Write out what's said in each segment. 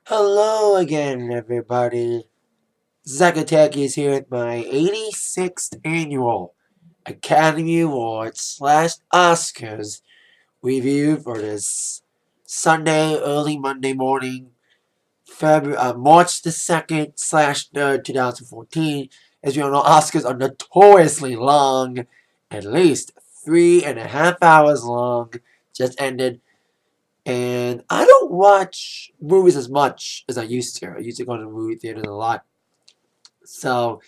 Hello again, everybody. Zakataki is here at my 86th annual Academy Awards slash Oscars review for this Sunday, early Monday morning, March the 2nd slash 3rd, 2014. As you all know, Oscars are notoriously long, at least 3.5 hours long. Just ended. And I don't watch movies as much as I used to. I used to go to the movie theaters a lot. So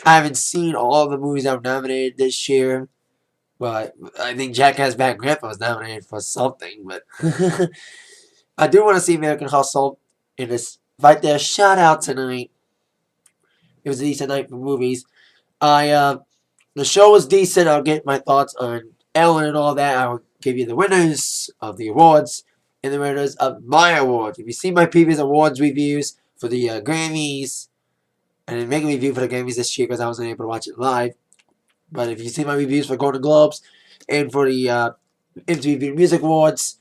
I haven't seen all the movies that were nominated this year. But I think Jackass Bad Grandpa was nominated for something. But I do want to see American Hustle in this right there. Shout out tonight. It was a decent night for movies. The show was decent. I'll get my thoughts on Ellen and all that. I'll give you the winners of the awards and the winners of my awards. If you see my previous awards reviews for the Grammys, I didn't make a review for the Grammys this year because I wasn't able to watch it live. But if you see my reviews for Golden Globes and for the MTV Music Awards,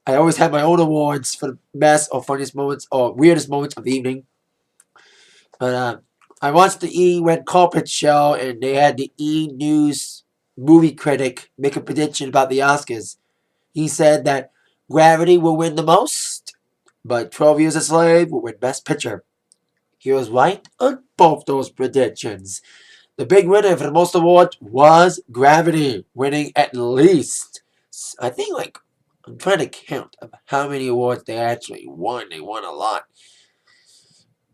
I always have my own awards for the best or funniest moments or weirdest moments of the evening. But I watched the E Red Carpet show, and they had the E News movie critic make a prediction about the Oscars. He said that Gravity will win the most, but 12 Years a Slave will win Best Picture. He was right on both those predictions. The big winner for the most awards was Gravity, winning at least, I think, I'm trying to count how many awards they actually won. They won a lot.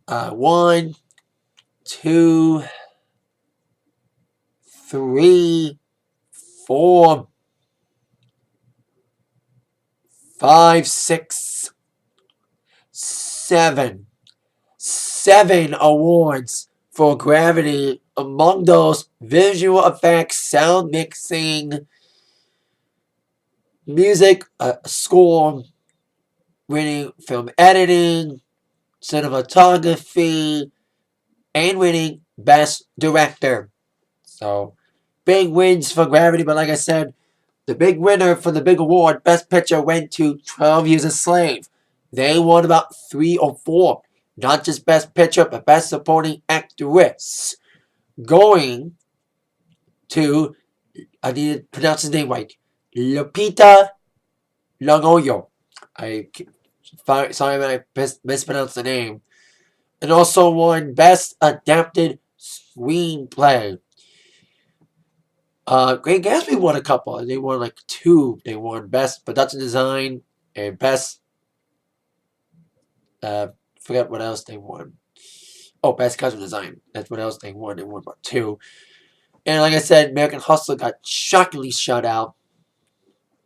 One, two, three, four, five, six, seven. Seven awards for Gravity. Among those, visual effects, sound mixing, music, score, winning film editing, cinematography, and winning Best Director. So, big wins for Gravity, but like I said, the big winner for the big award, Best Picture, went to 12 Years a Slave. They won about 3 or 4. Not just Best Picture, but Best Supporting Actress. Going to, I need to pronounce his name right, Lupita Nyong'o. Sorry if I mispronounced the name. And also won Best Adapted Screenplay. Great Gatsby won a couple. They won like 2. They won Best Production Design and Best. Forget what else they won. Oh, Best Costume Design. That's what else they won. They won about 2. And like I said, American Hustle got shockingly shut out.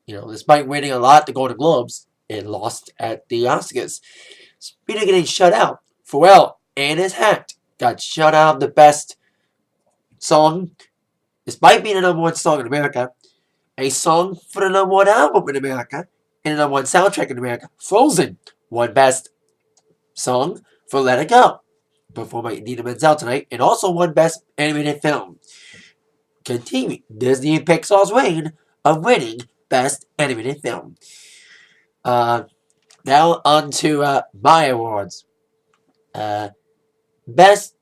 Despite winning a lot at the Golden Globes, it lost at the Oscars. Speaking of getting shut out, Pharrell and his hat got shut out of the Best Song, despite being the number one song in America, a song for the number one album in America, and the number one soundtrack in America. Frozen won Best Song for Let It Go, performed by Idina Menzel tonight, and also won Best Animated Film. Continuing Disney and Pixar's reign of winning Best Animated Film. Now on to my awards. Best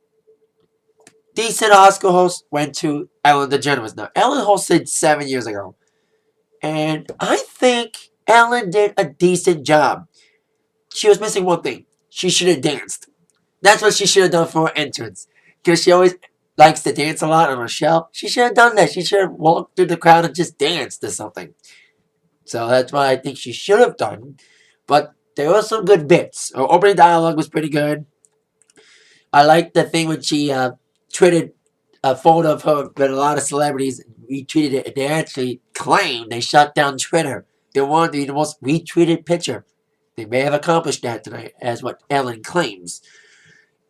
Decent Oscar host went to Ellen DeGeneres. Now, Ellen hosted 7 years ago. And I think Ellen did a decent job. She was missing one thing. She should have danced. That's what she should have done for her entrance. Because she always likes to dance a lot on her show. She should have done that. She should have walked through the crowd and just danced or something. So that's what I think she should have done. But there were some good bits. Her opening dialogue was pretty good. I liked the thing when she tweeted a photo of her with a lot of celebrities retweeted it, and they actually claimed they shut down Twitter. They wanted to be the most retweeted picture. They may have accomplished that tonight, as what Ellen claims.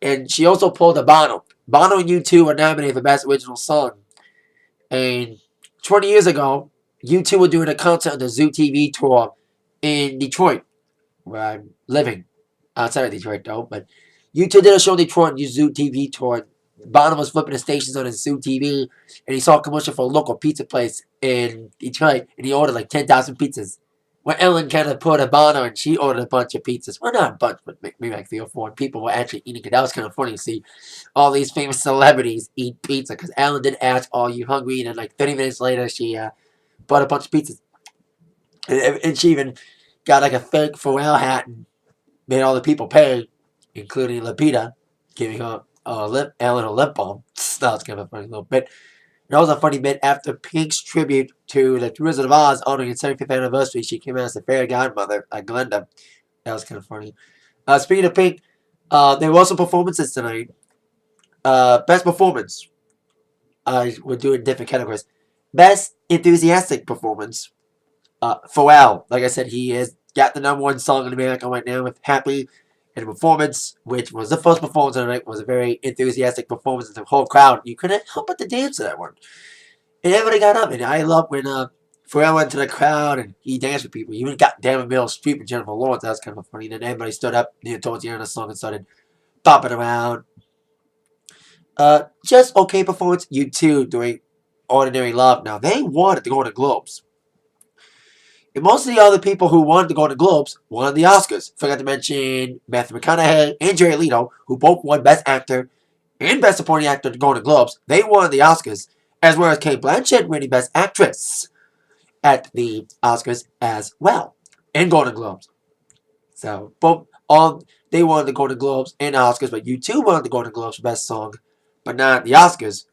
And she also pulled a Bono. Bono and U2 were nominated for Best Original Song. And 20 years ago, U2 were doing a concert on the Zoo TV tour in Detroit, where I'm living. Outside of Detroit, though. But U2 did a show in Detroit on the Zoo TV tour. Bono was flipping the stations on his Zoo TV, and he saw a commercial for a local pizza place in Detroit, and he ordered like 10,000 pizzas. where Ellen kind of put a bon on and she ordered a bunch of pizzas. Well, not a bunch, but maybe like 3 or 4. And people were actually eating it. That was kind of funny to see all these famous celebrities eat pizza because Ellen did ask, "Are you hungry?" And then like 30 minutes later, she bought a bunch of pizzas. And she even got like a fake Pharrell hat and made all the people pay, including Lupita, giving her Ellen a lip balm. That was kind of a funny little bit. And also a funny bit, after Pink's tribute to the Wizard of Oz honoring its 75th anniversary, she came out as the fairy godmother, Glenda. That was kind of funny. Speaking of Pink, there were some performances tonight. Best performance. We're doing different categories. Best enthusiastic performance. Pharrell, like I said, he has got the #1 song in America right now with Happy. And the performance, which was the first performance of the night, was a very enthusiastic performance. The whole crowd, you couldn't help but to dance to that one. And everybody got up, and I love when Pharrell went to the crowd and he danced with people. He even got down in the middle of the street with Jennifer Lawrence. That was kind of funny. And then everybody stood up near towards the end of the song and started bopping around. Just okay performance. U2 doing Ordinary Love. Now, they wanted to go to the Globes. And most of the other people who wanted to go to the Globes won the Oscars. Forgot to mention Matthew McConaughey and Jared Leto, who both won Best Actor and Best Supporting Actor to go to the Globes. They won the Oscars, as well as Cate Blanchett winning Best Actress at the Oscars as well, and Golden Globes. So both they wanted the Golden Globes and the Oscars, but U2 wanted the Golden Globes for Best Song, but not the Oscars.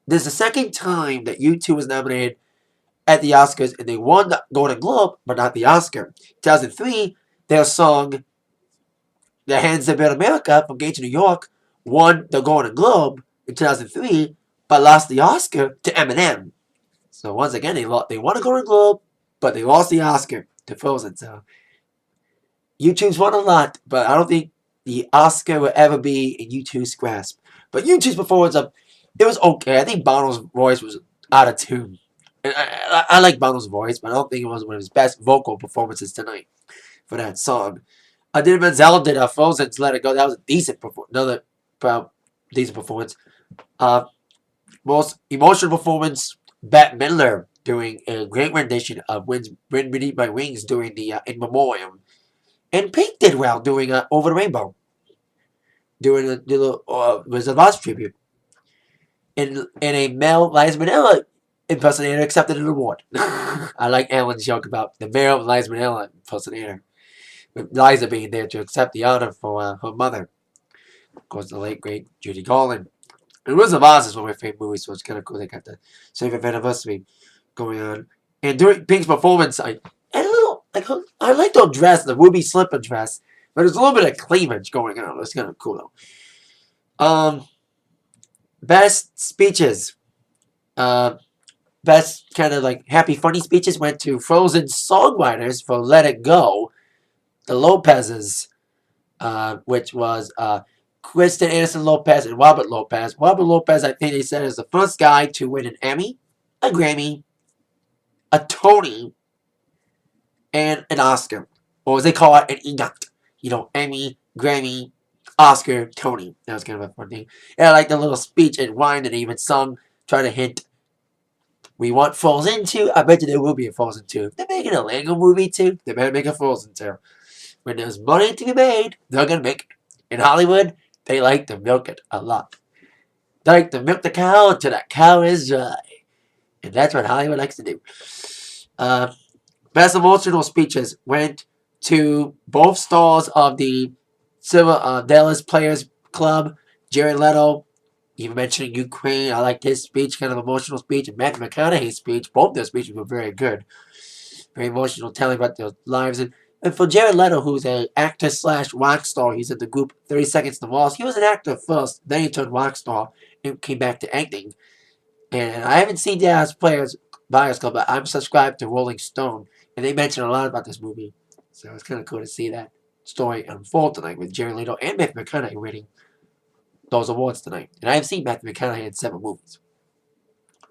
This is the second time that U2 was nominated at the Oscars, and they won the Golden Globe, but not the Oscar. 2003, their song "The Hands That Built America" from Gage, New York, won the Golden Globe in 2003, but lost the Oscar to Eminem. So once again, they won a Golden Globe, but they lost the Oscar to Frozen. So U2's won a lot, but I don't think the Oscar will ever be in U2's grasp. But U2's performance, it was okay. I think Bono's voice was out of tune. And I like Bono's voice, but I don't think it was one of his best vocal performances tonight for that song. Idina Menzel did Frozen's "Let It Go." That was a decent performance. Another decent performance. Most emotional performance, Bette Midler doing a great rendition of "Wind Beneath My Wings" doing the "In Memoriam." And Pink did well doing "Over the Rainbow," doing a little Wizard of Oz tribute. And a male Liza Minnelli impersonator accepted an award. I like Alan's joke about the male Liza Minnelli impersonator, with Liza being there to accept the honor for her mother. Of course, the late, great Judy Garland. And Wizard of Oz is one of my favorite movies, so it's kind of cool they got the 75th anniversary going on. And during Pink's performance, I liked her dress, the ruby slipper dress, but there's a little bit of cleavage going on. It's kind of cool though. Best speeches. Best kind of like happy, funny speeches went to Frozen songwriters for "Let It Go," the Lopez's, which was Kristen Anderson Lopez and Robert Lopez. Robert Lopez, I think they said, is the first guy to win an Emmy, a Grammy, a Tony, and an Oscar. Or as they call it, an EGOT. You know, Emmy, Grammy, Oscar, Tony. That was kind of a fun thing. And I like the little speech and rhyme that he even sung, trying to hint, we want Frozen 2. I bet you there will be a Frozen 2. If they're making a Lego movie too, they better make a Frozen 2. When there's money to be made, they're going to make it. In Hollywood, they like to milk it a lot. They like to milk the cow until that cow is dry. And that's what Hollywood likes to do. Best emotional speeches went to both stars of the Dallas Players Club, Jared Leto, even mentioning Ukraine. I liked his speech, kind of emotional speech, and Matthew McConaughey's speech. Both their speeches were very good. Very emotional, telling about their lives. And for Jared Leto, who's an actor slash rock star, he's in the group 30 Seconds to Mars. He was an actor first, then he turned rock star and came back to acting. And I haven't seen Dallas Players Buyers Club, but I'm subscribed to Rolling Stone, and they mention a lot about this movie. So it's kind of cool to see that story unfold tonight with Jared Leto and Matthew McConaughey winning those awards tonight. And I have seen Matthew McConaughey in 7 movies,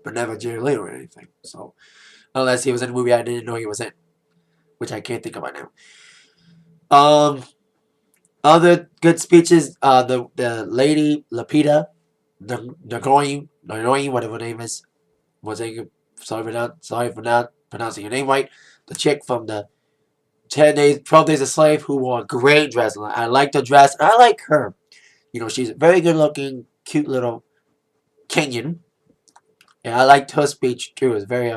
but never Jared Leto or anything. So unless he was in a movie I didn't know he was in, which I can't think of right now. Other good speeches. The lady Lupita, Nyong'o, whatever her name is, sorry for not pronouncing your name right. The chick from the 12 Days a Slave, who wore a great dress. I like the dress. I like her. She's a very good looking, cute little Kenyan. And I liked her speech too. It was very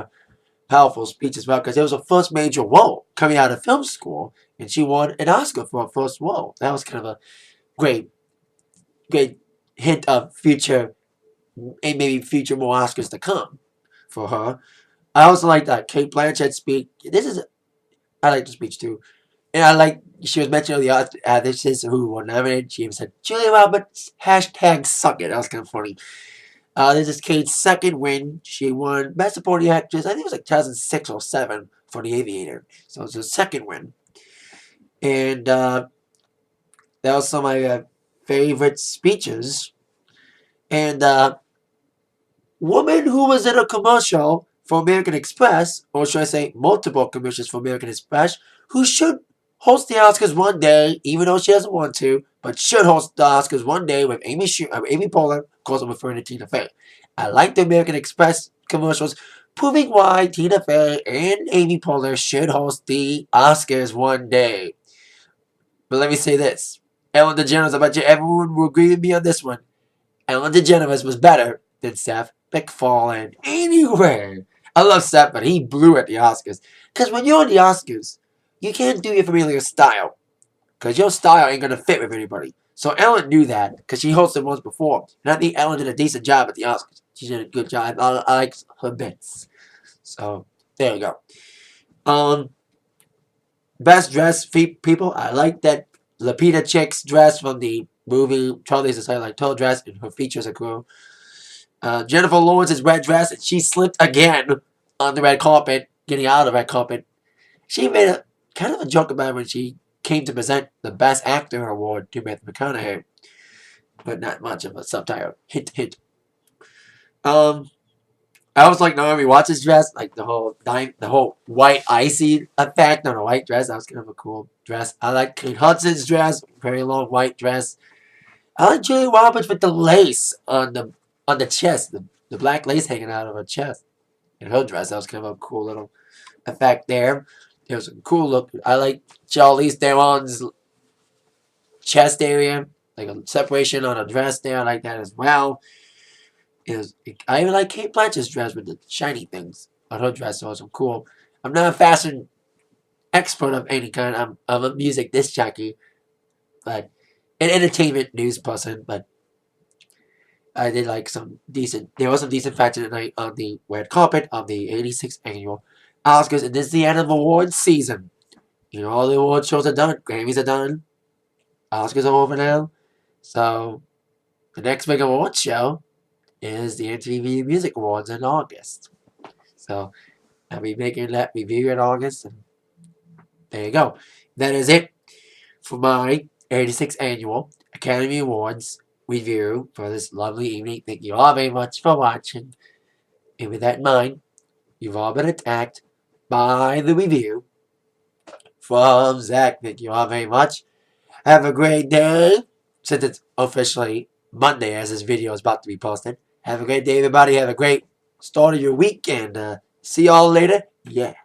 powerful speech as well because it was her first major role coming out of film school, and she won an Oscar for her first role. That was kind of a great, great hint of future, and maybe future more Oscars to come for her. I also like that Kate Blanchett speech. I like the speech too. And I like, she was mentioning the actresses who were nominated. She even said, Julia Roberts, hashtag suck it. That was kind of funny. This is Kate's second win. She won Best Supporting Actress, I think it was like 2006 or 7 for The Aviator. So it's her second win. And that was some of my favorite speeches. And woman who was in a commercial for American Express, or should I say multiple commercials for American Express, who should host the Oscars one day, even though she doesn't want to, but should host the Oscars one day with Amy Poehler. Of course, I'm referring to Tina Fey. I like the American Express commercials, proving why Tina Fey and Amy Poehler should host the Oscars one day. But let me say this. Ellen DeGeneres, I bet you everyone will agree with me on this one. Ellen DeGeneres was better than Seth MacFarlane. Anyway, I love Seth, but he blew at the Oscars. Because when you're on the Oscars, you can't do your familiar style. Because your style ain't going to fit with anybody. So Ellen knew that because she hosted once before. And I think Ellen did a decent job at the Oscars. She did a good job. I like her bits. So, there you go. Best dressed people. I like that Lupita Chick's dress from the movie 12 Days of Slave, like total dress, and her features are cool. Jennifer Lawrence's red dress, and she slipped again on the red carpet, getting out of the red carpet. She made a kind of a joke about it when she came to present the Best Actor award to Matthew McConaughey, but not much of a subtitle. Hint, hint. I always like Naomi Watts' dress, like the whole white icy effect on a white dress. That was kind of a cool dress. I like Kate Hudson's dress, very long white dress. I like Julia Roberts with the lace on the chest, the black lace hanging out of her chest. In her dress, that was kind of a cool little effect there. It was a cool look. I like Charlize Theron's chest area, like a separation on her dress there. I like that as well. I even like Kate Blanchett's dress with the shiny things on her dress. So it was cool. I'm not a fashion expert of any kind. I'm a music disc jockey, but an entertainment news person. But I did like some decent. There was some decent fashion tonight on the red carpet of the 86th annual Oscars, and this is the end of awards season. All the award shows are done. Grammys are done. Oscars are over now. So the next big award show is the MTV Music Awards in August. So I'll be making that review in August. And there you go. That is it for my 86th annual Academy Awards review for this lovely evening. Thank you all very much for watching. And with that in mind, you've all been attacked by the review from Zach. Thank you all very much. Have a great day. Since it's officially Monday as this video is about to be posted. Have a great day, everybody. Have a great start of your week. And see y'all later. Yeah.